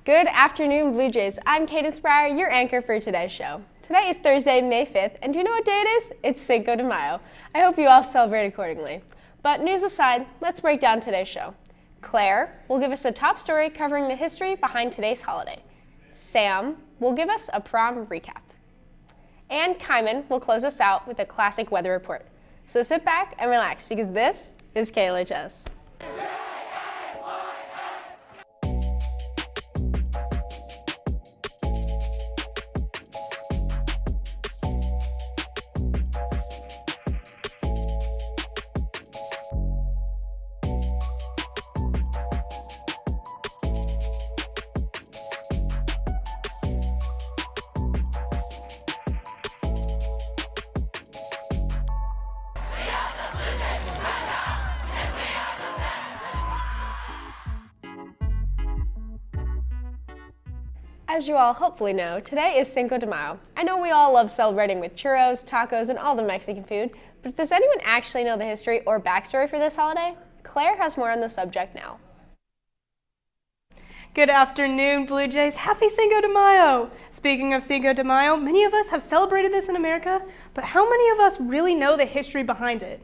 Good afternoon, Blue Jays. I'm Cadence Breyer, your anchor for today's show. Today is Thursday, May 5th, and do you know what day it is? It's Cinco de Mayo. I hope you all celebrate accordingly. But news aside, let's break down today's show. Claire will give us a top story covering the history behind today's holiday. Sam will give us a prom recap. And Kyman will close us out with a classic weather report. So sit back and relax because this is KLHS. As you all hopefully know, today is Cinco de Mayo. I know we all love celebrating with churros, tacos, and all the Mexican food, but does anyone actually know the history or backstory for this holiday? Claire has more on the subject now. Good afternoon, Blue Jays. Happy Cinco de Mayo! Speaking of Cinco de Mayo, many of us have celebrated this in America, but how many of us really know the history behind it?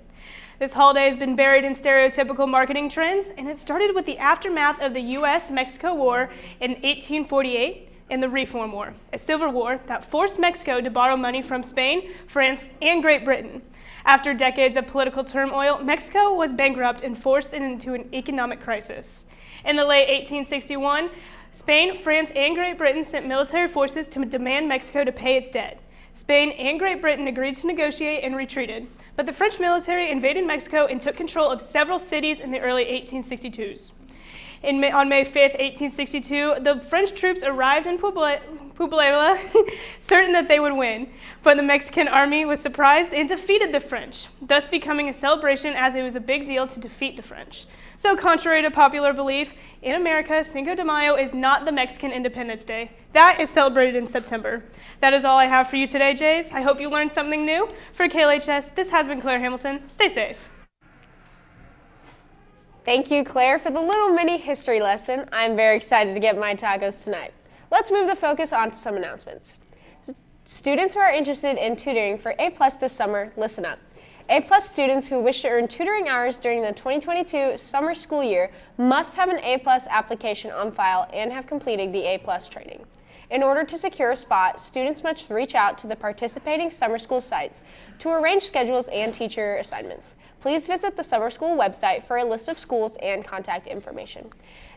This holiday has been buried in stereotypical marketing trends, and it started with the aftermath of the U.S.-Mexico War in 1848 and the Reform War, a civil war that forced Mexico to borrow money from Spain, France, and Great Britain. After decades of political turmoil, Mexico was bankrupt and forced into an economic crisis. In the late 1861, Spain, France, and Great Britain sent military forces to demand Mexico to pay its debt. Spain and Great Britain agreed to negotiate and retreated, but the French military invaded Mexico and took control of several cities in the early 1862s. On May 5, 1862, the French troops arrived in Puebla, certain that they would win, but the Mexican army was surprised and defeated the French, thus becoming a celebration as it was a big deal to defeat the French. So contrary to popular belief, in America, Cinco de Mayo is not the Mexican Independence Day. That is celebrated in September. That is all I have for you today, Jays. I hope you learned something new. For KLHS, this has been Claire Hamilton. Stay safe. Thank you, Claire, for the little mini history lesson. I'm very excited to get my tacos tonight. Let's move the focus on to some announcements. Students who are interested in tutoring for A+ this summer, listen up. A+ students who wish to earn tutoring hours during the 2022 summer school year must have an A+ application on file and have completed the A+ training. In order to secure a spot, students must reach out to the participating summer school sites to arrange schedules and teacher assignments. Please visit the summer school website for a list of schools and contact information.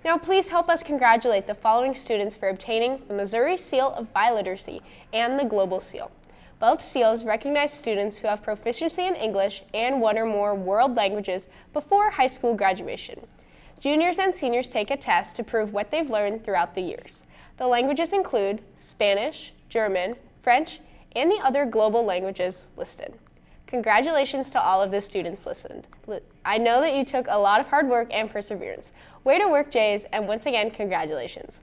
Now please help us congratulate the following students for obtaining the Missouri Seal of Biliteracy and the Global Seal. Both seals recognize students who have proficiency in English and one or more world languages before high school graduation. Juniors and seniors take a test to prove what they've learned throughout the years. The languages include Spanish, German, French, and the other global languages listed. Congratulations to all of the students listened. I know that you took a lot of hard work and perseverance. Way to work, Jays, and once again, congratulations.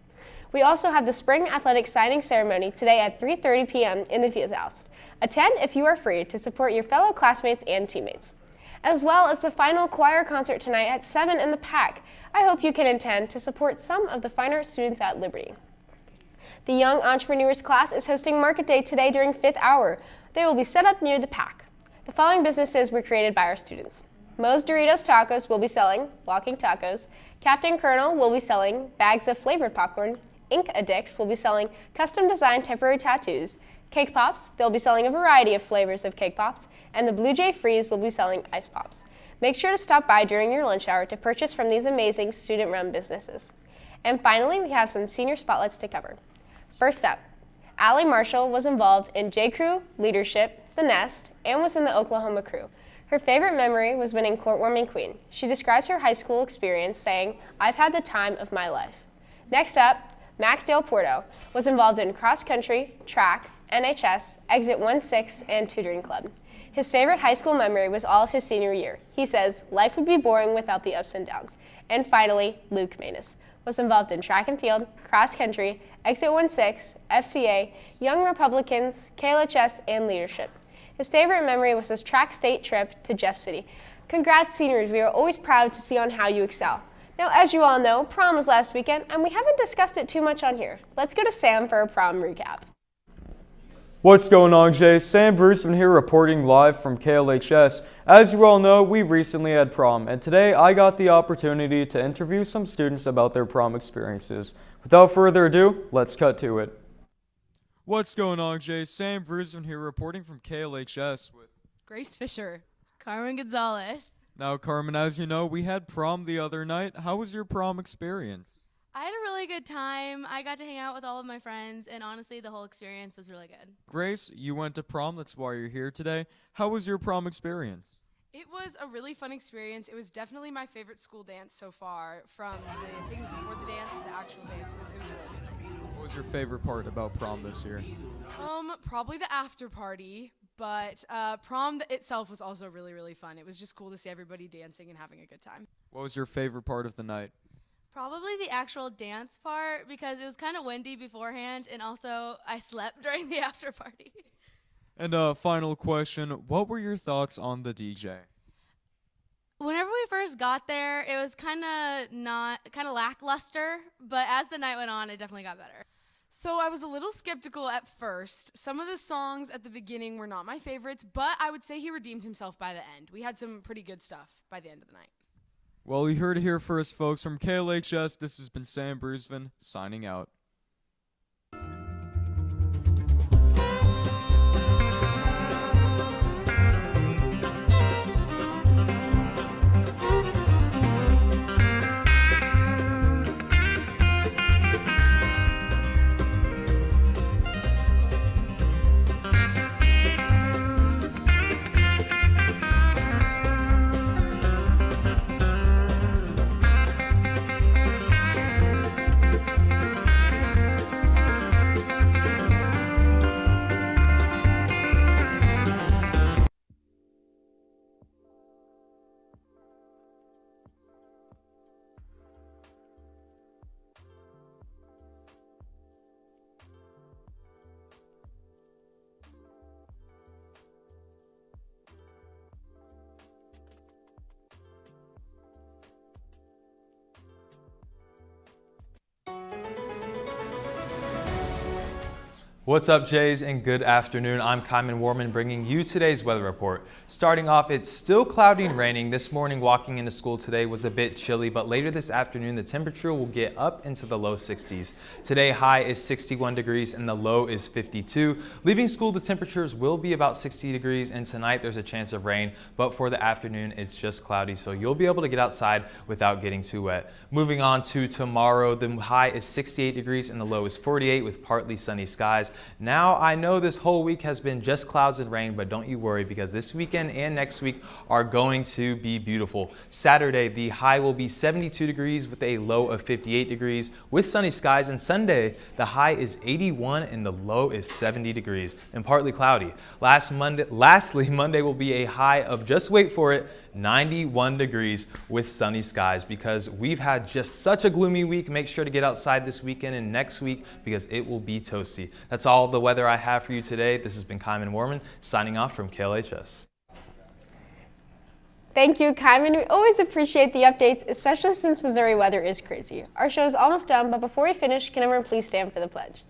We also have the Spring Athletic Signing Ceremony today at 3:30 p.m. in the Field House. Attend if you are free to support your fellow classmates and teammates. As well as the final choir concert tonight at 7 in the PAC. I hope you can attend to support some of the fine arts students at Liberty. The Young Entrepreneurs class is hosting Market Day today during 5th hour. They will be set up near the PAC. The following businesses were created by our students. Moe's Doritos Tacos will be selling walking tacos. Captain Colonel will be selling bags of flavored popcorn. Ink Addicts will be selling custom designed temporary tattoos. Cake Pops, they'll be selling a variety of flavors of Cake Pops. And the Blue Jay Freeze will be selling Ice Pops. Make sure to stop by during your lunch hour to purchase from these amazing student-run businesses. And finally, we have some senior spotlights to cover. First up, Allie Marshall was involved in J. Crew, Leadership, The Nest, and was in the Oklahoma Crew. Her favorite memory was winning Courtwarming Queen. She describes her high school experience saying, "I've had the time of my life." Next up, Mac Del Porto was involved in cross country, track, NHS, Exit 16, and tutoring club. His favorite high school memory was all of his senior year. He says, life would be boring without the ups and downs. And finally, Luke Manus was involved in track and field, cross country, Exit 16, FCA, Young Republicans, KLHS, and leadership. His favorite memory was his track state trip to Jeff City. Congrats, seniors. We are always proud to see on how you excel. Now, as you all know, prom was last weekend, and we haven't discussed it too much on here. Let's go to Sam for a prom recap. What's going on, Jay? Sam Bruceman here reporting live from KLHS. As you all know, we recently had prom, and today I got the opportunity to interview some students about their prom experiences. Without further ado, let's cut to it. What's going on, Jay? Sam Bruceman here reporting from KLHS with Grace Fisher. Carmen Gonzalez. Now, Carmen, as you know, we had prom the other night. How was your prom experience? I had a really good time. I got to hang out with all of my friends, and honestly, the whole experience was really good. Grace, you went to prom. That's why you're here today. How was your prom experience? It was a really fun experience. It was definitely my favorite school dance so far. From the things before the dance to the actual dance, it was a really good night. What was your favorite part about prom this year? Probably the after party, but prom itself was also really, really fun. It was just cool to see everybody dancing and having a good time. What was your favorite part of the night? Probably the actual dance part because it was kind of windy beforehand, and also I slept during the after party. And final question, what were your thoughts on the DJ? Whenever we first got there, it was kind of lackluster, but as the night went on, it definitely got better. So I was a little skeptical at first. Some of the songs at the beginning were not my favorites, but I would say he redeemed himself by the end. We had some pretty good stuff by the end of the night. Well, you heard it here first, folks. From KLHS, this has been Sam Bruceman, signing out. What's up, Jays, and good afternoon. I'm Kyman Warman bringing you today's weather report. Starting off, it's still cloudy and raining. This morning walking into school today was a bit chilly, but later this afternoon the temperature will get up into the low 60s. Today high is 61 degrees and the low is 52. Leaving school the temperatures will be about 60 degrees, and tonight there's a chance of rain, but for the afternoon it's just cloudy, so you'll be able to get outside without getting too wet. Moving on to tomorrow, the high is 68 degrees and the low is 48 with partly sunny skies. Now, I know this whole week has been just clouds and rain, but don't you worry because this weekend and next week are going to be beautiful. Saturday, the high will be 72 degrees with a low of 58 degrees with sunny skies, and Sunday, the high is 81 and the low is 70 degrees and partly cloudy. Lastly, Monday will be a high of, just wait for it, 91 degrees with sunny skies. Because we've had just such a gloomy week, make sure to get outside this weekend and next week because it will be toasty. That's all the weather I have for you today. This has been Kyman Warman signing off from KLHS. Thank you, Kyman. We always appreciate the updates, especially since Missouri weather is crazy. Our show is almost done, but before we finish, can everyone please stand for the pledge?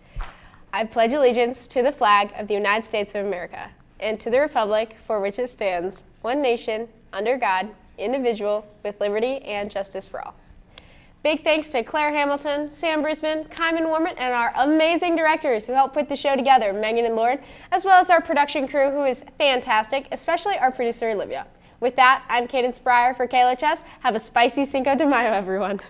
I pledge allegiance to the flag of the United States of America and to the republic for which it stands, one nation, under God, indivisible, with liberty and justice for all. Big thanks to Claire Hamilton, Sam Bruceman, Kyman Warman, and our amazing directors who helped put the show together, Megan and Lauren, as well as our production crew who is fantastic, especially our producer, Olivia. With that, I'm Cadence Breyer for KLHS. Have a spicy Cinco de Mayo, everyone.